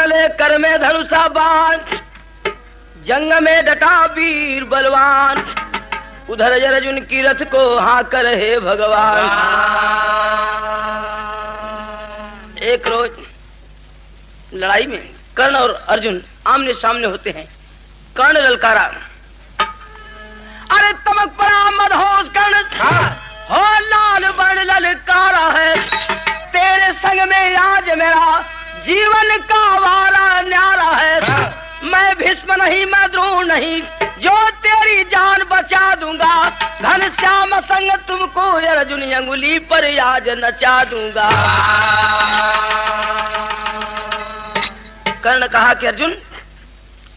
ले कर में धनुषा बाण, जंग में डटा वीर बलवान, उधर अर्जुन की रथ को हाकर हे भगवान। एक रोज लड़ाई में कर्ण और अर्जुन आमने सामने होते हैं। कर्ण ललकारा, अरे तमक परा मदहोश कर्ण, हो लाल बन ललकारा है, तेरे संग में आज मेरा जीवन का वाला न्यारा है। मैं भीष्म नहीं, मैं द्रोण नहीं, जो तेरी जान बचा दूंगा, घनश्याम संग तुमको अर्जुन अंगुली पर आज नचा दूंगा। कर्ण कहा कि अर्जुन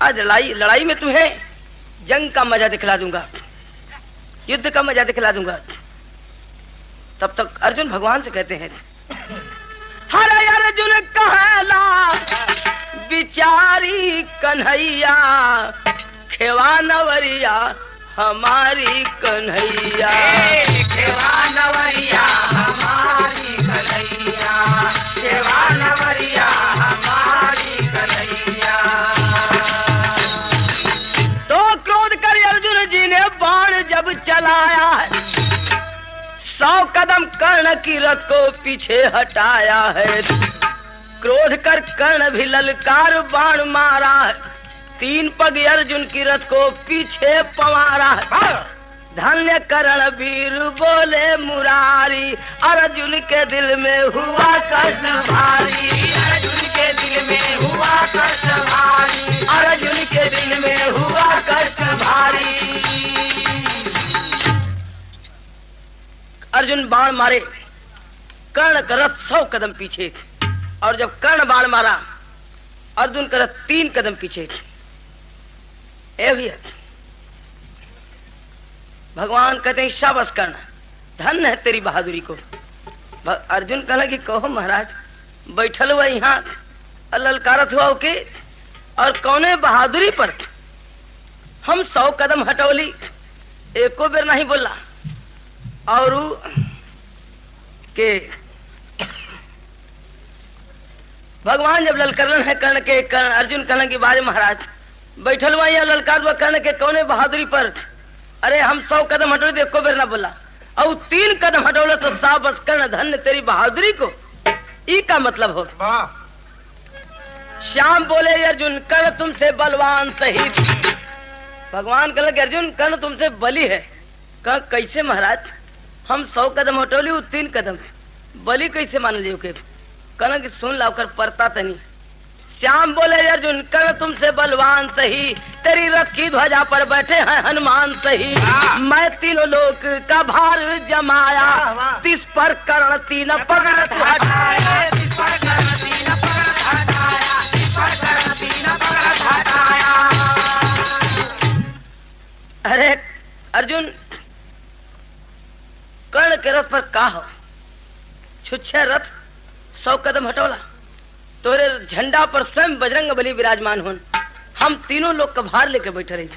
आज लड़ाई में तुम्हें जंग का मजा दिखला दूंगा, युद्ध का मजा दिखला दूंगा। तब तक अर्जुन भगवान से कहते हैं, हरे अर्जुन कहला बिचारी कन्हैया, खेवा नवरिया हमारी कन्हैया, खेवा नवरिया हमारी कन्हैया, खेवा नवरिया हमारी कन्हैया। तो क्रोध कर अर्जुन जी ने बाण जब चलाया है, 100 कदम कर्ण की रथ को पीछे हटाया है। क्रोध कर कर्ण भी ललकार बाण मारा है, 3 पग अर्जुन की रथ को पीछे पवारा है। धन्य कर्ण वीर बोले मुरारी, अर्जुन के दिल में हुआ कष्ट भारी, अर्जुन के दिल में हुआ कष्ट भारी, अर्जुन के दिल में हुआ कष्ट भारी। अर्जुन बाण मारे, कर्ण का रथ 100 कदम पीछे, और जब कर्ण बाण मारा अर्जुन का रथ 3 कदम पीछे। भैया भगवान कहते हैं शाबाश कर्ण, धन है तेरी बहादुरी को। अर्जुन कहला कि कहो महाराज, बैठल हुआ यहाँ ललकारत हुआ के, और कौने बहादुरी पर हम 100 कदम हटौली, एको बेर नहीं बोला। और के भगवान जब ललकारन है कर्ण के, अर्जुन कहना कि बारे महाराज बैठल हुआ यहाँ ललकार हुआ कर्ण के कौने बहादुरी पर, अरे हम 100 कदम हटो तो एको बेर ना बोला, और 3 कदम हटोले तो शाबाश कर्ण, धन्य तेरी बहादुरी को। ई का मतलब हो। श्याम बोले अर्जुन कर्ण तुमसे बलवान सही। भगवान कहले कि अर्जुन कर्ण तुमसे बली है। कहा कैसे महाराज, हम 100 कदम हटोली, 3 कदम बली कैसे मान लियो के? कहना कि सुन लाकर परता तनी। श्याम बोले अर्जुन कर्ण तुमसे बलवान सही, तेरी रथ की ध्वजा पर बैठे हैं हनुमान सही। मैं तीनों लोक का भार जमाया, 30 पर कर्ण 3 पग रथ हटाया, 30 पर कर्ण 3 पग रथ हटाया, 30 पर कर्ण 3 पग रथ हटाया। अरे अर्जुन कर्ण के रथ पर का हो, छुच्छे रथ 100 कदम हटोला, तोरे झंडा पर स्वयं बजरंग बली विराजमान हो, हम तीनों लोग का भार लेके बैठे रही,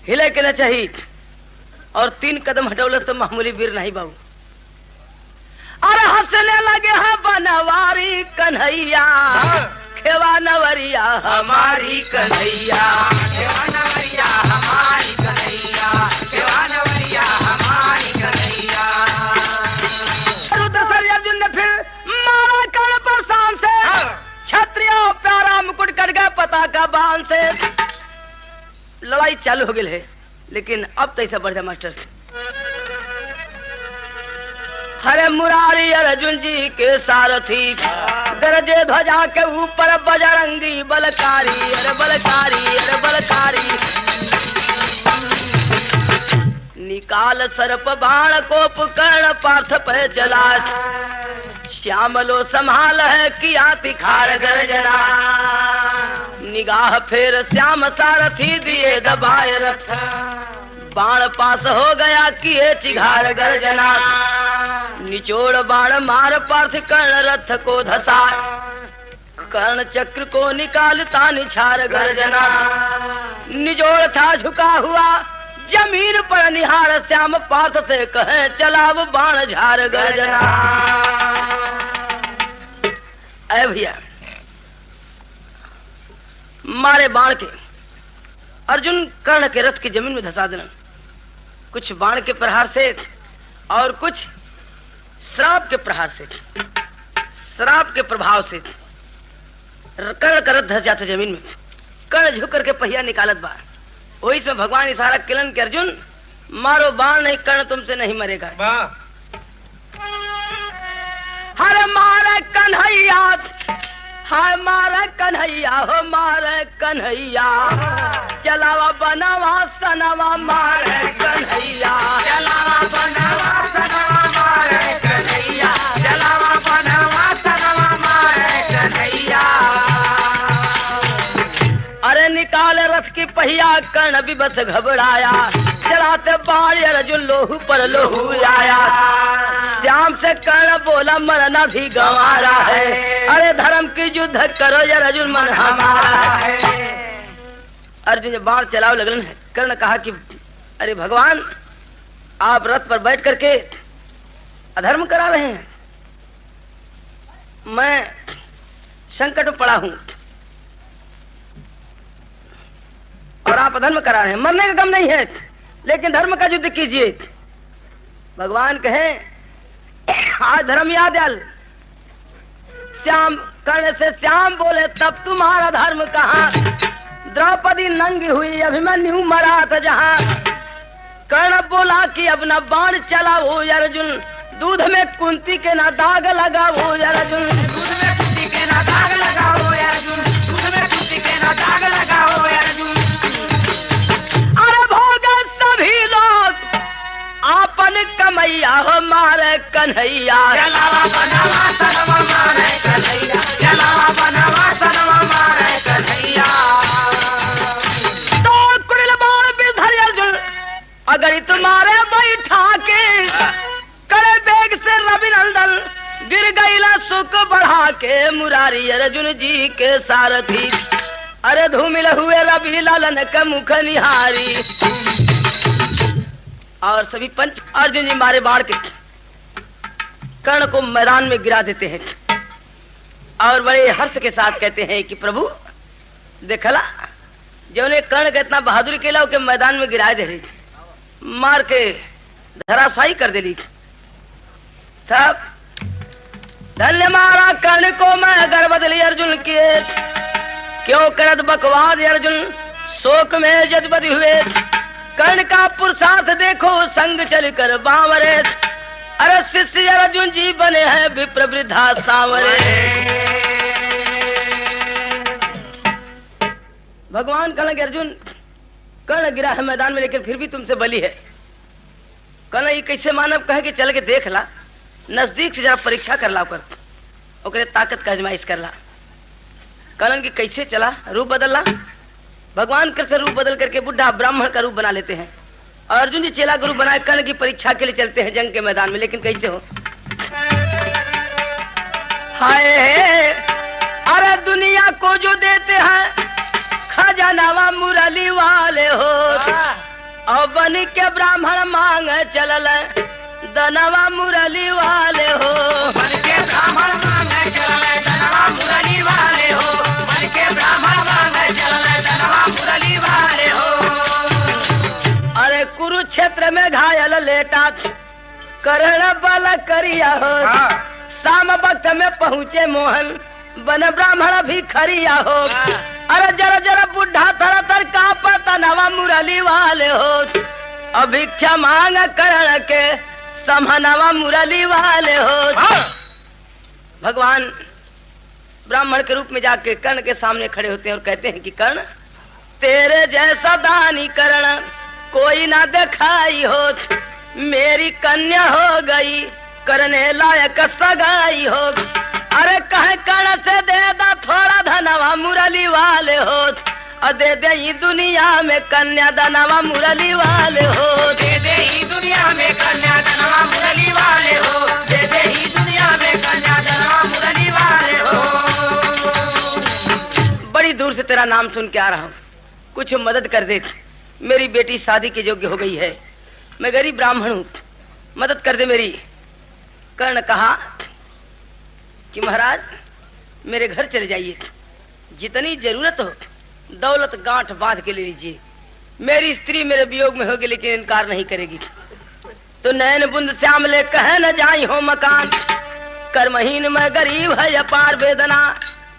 हिले के न चाहिए, और 3 कदम हटौले तो मामूली वीर नहीं बाबू। अरे हंसने लगे हैं बनवारी कन्हैया, खेवा नवरिया हमारी कन्हैया, खेवा नवरिया हमारी कन्हैया, खेवा नवरिया हमारी कन्हैया। अर्जुन ने फिर मारा कर्ण पर शान से, क्षत्रिय प्यारा मुकुट कर गया पताका बाण से। लड़ाई चालू हो गई है, लेकिन अब तैसा बढ़ जाए मास्टर। हरे मुरारी अर्जुन जी के सारथी, गरजे ध्वजा के ऊपर बजरंगी बलकारी, अरे बलकारी, अरे बलकारी। निकाल सर्प बाण को पुकर्ण पार्थ पे चला, श्यामलो संभाल है किया तिखार गर्जना। निगाह फेर श्याम सारथी दिए दबाए रथ, बाण पास हो गया किए चिघार गर्जना। निचोड़ बाण मार पार्थ कर्ण रथ को धसा, कर्ण चक्र को निकालता निछार गर्जना। निजोड़ था झुका हुआ जमीन पर निहार, श्याम पार्थ से कहे चलाव बाण झार गर्जना। ऐ भैया मारे बाण के अर्जुन कर्ण के रथ की जमीन में धंसा देना, कुछ बाण के प्रहार से और कुछ श्राप के प्रहार से, श्राप के प्रभाव से कर्ण का रथ धंस जाता जमीन में। कर्ण झुक करके पहिया निकालत बा, वही से भगवान इशारा किलन के अर्जुन मारो बाण, नहीं कर्ण तुमसे नहीं मरेगा। हर मारे कन्हैया, हाय मारे कन्हैया, हो मारे कन्हैया, चलावा बनवा सनवा मारे कन्हैया, चलावा बनवा सनवा मारे कन्हैया, चलावा बनवा सनवा मारे कन्हैया। अरे निकाले रथ की पहिया, कर्ण विवश घबराया, चलाते बाण अर्जुन लोहू पर लोहू आया। श्याम से कर्ण बोला मरना भी गंवारा है, अरे धर्म की युद्ध करो यार अर्जुन मन हमारा है। अर्जुन जब बाण चलाओ लगन है, कर्ण कहा कि अरे भगवान आप रथ पर बैठ करके अधर्म करा रहे हैं, मैं संकट में पड़ा हूं और आप अधर्म करा रहे हैं, मरने का गम नहीं है लेकिन धर्म का युद्ध कीजिए। भगवान कहे आज धर्म याद आल, श्याम कर्ण से श्याम बोले तब तुम्हारा धर्म कहाँ, द्रौपदी नंगी हुई अभिमन्यु मरा था जहाँ। कर्ण बोला कि अब न बाण चलाओ अर्जुन, दूध में कुंती के ना दाग लगाओ अर्जुन, दूध में कुंती के ना दाग लगाओ अर्जुन, दूध में कुंती के ना दाग लगाओ अर्जुन। अरे भोगे सभी लोग आपन कमैया, हो मारे कन्हैया, चलावा बनवा सनवा मारे कन्हैया, चलावा बनवा सनवा मारे कन्हैया। तो कुड़िल बाण बिधर अर्जुन अगर तुम्हारे बैठा के, करे बेग से रविनंदन गिर गईला सुख बढ़ा के, मुरारी अर्जुन जी के सारथी, अरे धूमिल हुए रवि लालन के मुख निहारी। और सभी पंच अर्जुन जी मारे बाण के कर्ण को मैदान में गिरा देते हैं और बड़े हर्ष के साथ कहते हैं कि प्रभु देखला जो ने कर्ण का इतना बहादुरी केला के मैदान में गिरा दे रही, मार के धराशायी कर देली। तब धन्य मारा कर्ण को मैं गर बदली अर्जुन के, क्यों करत बकवाद अर्जुन शोक में जदबदी हुए। कर्ण का पुरुषार्थ देखो संग चल कर बावरे, अरे शिष्य अर्जुन जी बने हैं विप्र वृद्धा सांवरे। भगवान कहने अर्जुन कर्ण गिरा है मैदान में लेकिन फिर भी तुमसे बली है। कहना ये कैसे मानव कहे कि चल के देख ला, नजदीक से जरा परीक्षा कर ला, ओकरे ताकत का आजमाइश कर ला। कर्ण की कैसे चला, रूप बदल ला। भगवान कृष्ण रूप बदल करके बुढ़ा ब्राह्मण का रूप बना लेते हैं और अर्जुन जी चेला गुरु बनाए कर्ण की परीक्षा के लिए चलते हैं जंग के मैदान में। लेकिन कैसे हो, हाय अरे दुनिया को जो देते हैं खजानावा मुरली वाले हो, और बन के ब्राह्मण मांग चलल दनवा मुरली वाले हो, बन के ब्राह्मण मांग चलल दनवा मुरली वाले हो, बन के ब्राह्मण मांग चलल दनवा मुरली वाले हो। अरे कुरुक्षेत्र में घायल लेटा कर्ण बल करिया हो, शाम वक्त में पहुँचे मोहन बन ब्राह्मण भी खरिया हो। अरे जरा जरा बुढ़ा थर थर कांपता नवा मुरली वाले हो, अभिक्षा मांग कर्ण के समनवा मुरली वाले हो। भगवान ब्राह्मण के रूप में जाके कर्ण के सामने खड़े होते हैं और कहते हैं कि कर्ण तेरे जैसा दानी कर्ण कोई ना दिखाई हो, मेरी कन्या हो गई करने लायक सगाई हो। अरे कहे कर्ण से दे दा थोड़ा धनवा मुरली वाले हो, और दे दे ही दुनिया में कन्या धनवा मुरली वाले हो, दे दे ही दुनिया में कन्या धनवा मुरली वाले हो, दे दे ही दुनिया में कन्या धनवा मुरली वाले हो। बड़ी दूर से तेरा नाम सुन के आ रहा हूँ, कुछ मदद कर दे, मेरी बेटी शादी के योग्य हो गई है, मैं गरीब ब्राह्मण हूँ, मदद कर दे मेरी। कर्ण कहा कि महाराज मेरे घर चले जाइए, जितनी जरूरत हो दौलत गांठ बांध के ले लीजिए, मेरी स्त्री मेरे वियोग में होगी लेकिन इनकार नहीं करेगी। तो नैन बुंद श्याम ले कह न जाई हो मकान, कर्महीन में गरीब है अपार वेदना,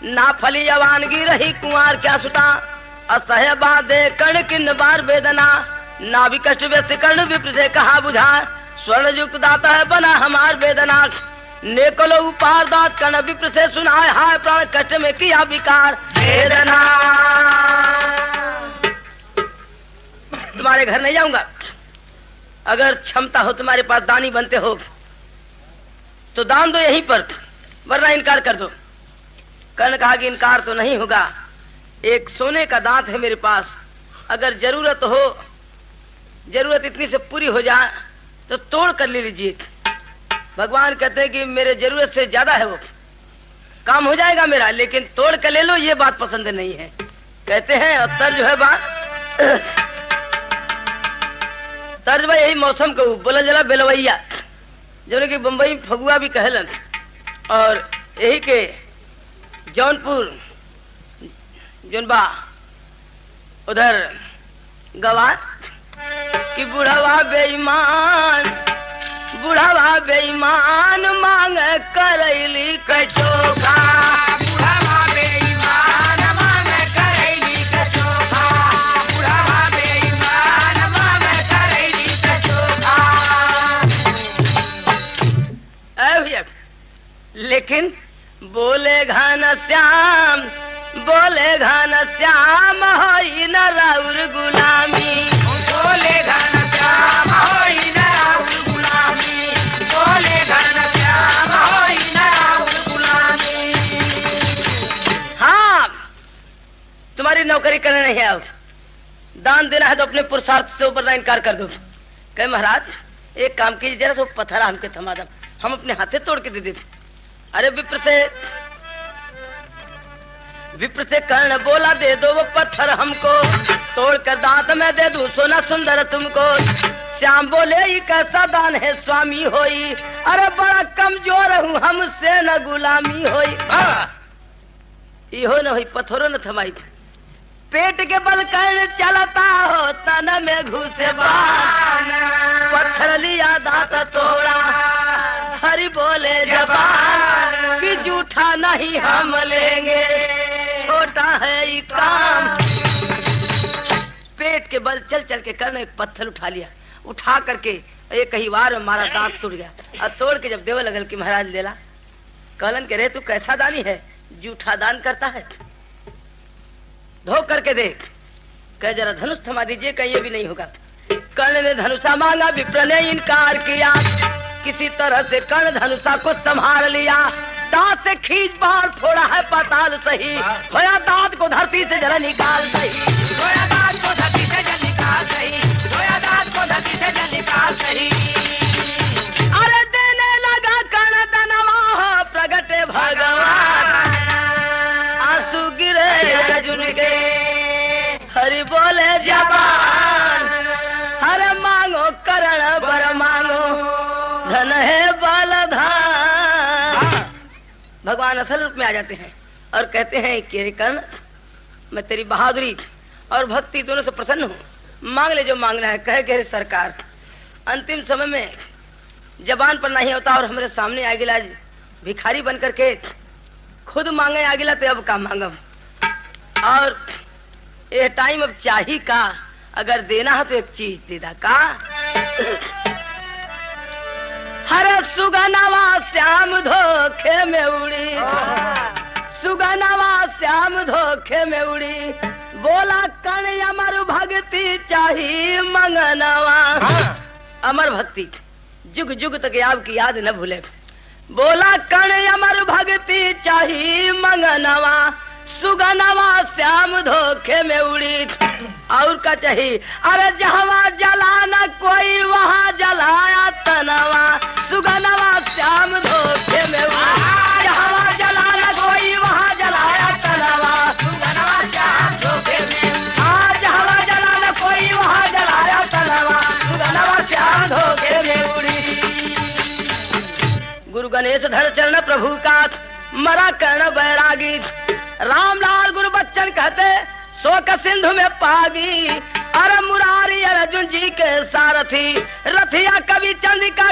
ना फली अवानगी रही कुंवार क्या सुता, असह्य बाधे कर्ण किन्न बार वेदना, ना भी कष्ट व्यस्त कर्ण विप्र से कहा बुझा, स्वर्ण युक्त दाता है बना हमार वेदना, नेकलो उपार दात कर्ण विप्र से सुनाए, हाय प्राण कष्ट में किया विकार वेदना। तुम्हारे घर नहीं जाऊंगा, अगर क्षमता हो तुम्हारे पास दानी बनते हो तो दान दो यहीं पर, वरना इनकार कर दो। कर्ण कहा कि इनकार तो नहीं होगा, एक सोने का दांत है मेरे पास, अगर जरूरत हो, जरूरत इतनी से पूरी हो जाए तो तोड़ कर ले लीजिए। भगवान कहते हैं कि मेरे जरूरत से ज्यादा है वो, काम हो जाएगा मेरा, लेकिन तोड़ कर ले लो ये बात पसंद नहीं है। कहते हैं और तर्ज है बात, तर्ज भाई यही मौसम को बोला जला बेलवैया, जो कि बम्बई फगुआ भी कहलन, और यही के जौनपुर जोनबा उधर गवा कि बुढ़ावा बेईमान, बुढ़ावा बेईमान मांग करैली कचोखा, बुढ़ावा बेईमान मांग करैली कचोखा, बुढ़ावा बेईमान मांग करैली कचोखा। लेकिन बोले घन श्याम, बोले घन श्याम होई न राउर गुलामी, बोले घन श्याम होई न राउर गुलामी, बोले घन श्याम होई न राउर गुलामी। हाँ, तुम्हारी नौकरी करने नहीं है, दान देना है तो अपने पुरुषार्थ से ऊपर ना इनकार कर दो। कहे महाराज एक काम कीजिए, जरा सो पत्थर हमके थमा दो, हम अपने हाथे तोड़ के दे दे। अरे विप्र से कर्ण बोला दे दो वो पत्थर हमको, तोड़ कर दांत में दे दूं सोना सुंदर तुमको। श्याम बोले ये कैसा दान है स्वामी होई, अरे बड़ा कमजोर हूँ हमसे न गुलामी होई। इहो न होई पत्थरों न थमाई, पेट के बल कर्ण चलता हो तन में घुसे बाण, पत्थर लिया दांत तोड़ा हरि बोले जबान, कि जूठा नहीं हम लेंगे छोटा है ये काम। पेट के बल चल चल के कर्ण एक पत्थर उठा लिया, उठा करके एक ही बार में मारा दांत टूट गया। और तोड़ के जब देव लगल कि महाराज ले ला, कहलन के रे तू कैसा दानी है, जूठा दान करता है, धो करके देख। कह जरा धनुष थमा दीजिए, कहीं ये भी नहीं होगा। कर्ण ने धनुषा मांगा, विप्र ने इनकार किया, किसी तरह से कर्ण धनुषा को संभाल लिया, दांत से खींच बाहर फोड़ा है पाताल सही, खोया दांत को धरती से जल निकाल सही, खोया दांत को धरती से जल निकाल सही, खोया दांत को धरती से जल निकाल सही। अरे देने लगा कर्ण दनवा प्रगटे भगवान, आंसू गिरे अर्जुन के हरि बोले जबान, हरे मांगो कर्ण बर मांगो धन है बालधान। भगवान असल रूप में आ जाते हैं और कहते हैं कि कर्ण मैं तेरी बहादुरी और भक्ति दोनों से प्रसन्न हूँ, मांग ले जो मांगना है। कहे कि सरकार अंतिम समय में जबान पर नहीं होता और हमारे सामने आ गिला भिखारी बन करके खुद मांगे आ गिला, तो अब का मांगम, और ये टाइम अब चाहिए का, अगर देना है तो एक चीज देदा का। हरे सुगनवा श्याम धोखे में उड़ी, सुगनवा श्याम धोखे में उड़ी, बोला कर्ण अमर भक्ति चाहिए मंगनवा। अमर भक्ति जुग जुग तक आपकी याद न भूले, बोला कर्ण अमर भक्ति चाहिए मंगनवा, सुगनवा श्याम धोखे में उड़ी। और का चाहिए, अरे जहाँ जलाना कोई वहाँ जलाया तनवा, सुगनवा श्याम धोखे में उड़ी, जहाँ जलाना कोई वहाँ जलाया तनवा, सुगनवा श्याम धोखे में, जहाँ जलाना कोई वहाँ जलाया तनवा, सुगनवा श्याम धोखे में उड़ी। गुरु गणेश धर चरण प्रभु का, मरा कर्ण बैरागी, रामलाल गुरु बच्चन कहते शोक सिंधु में पागी। अरे मुरारी अर्जुन जी के सारथी रथिया कवि चंद्रिका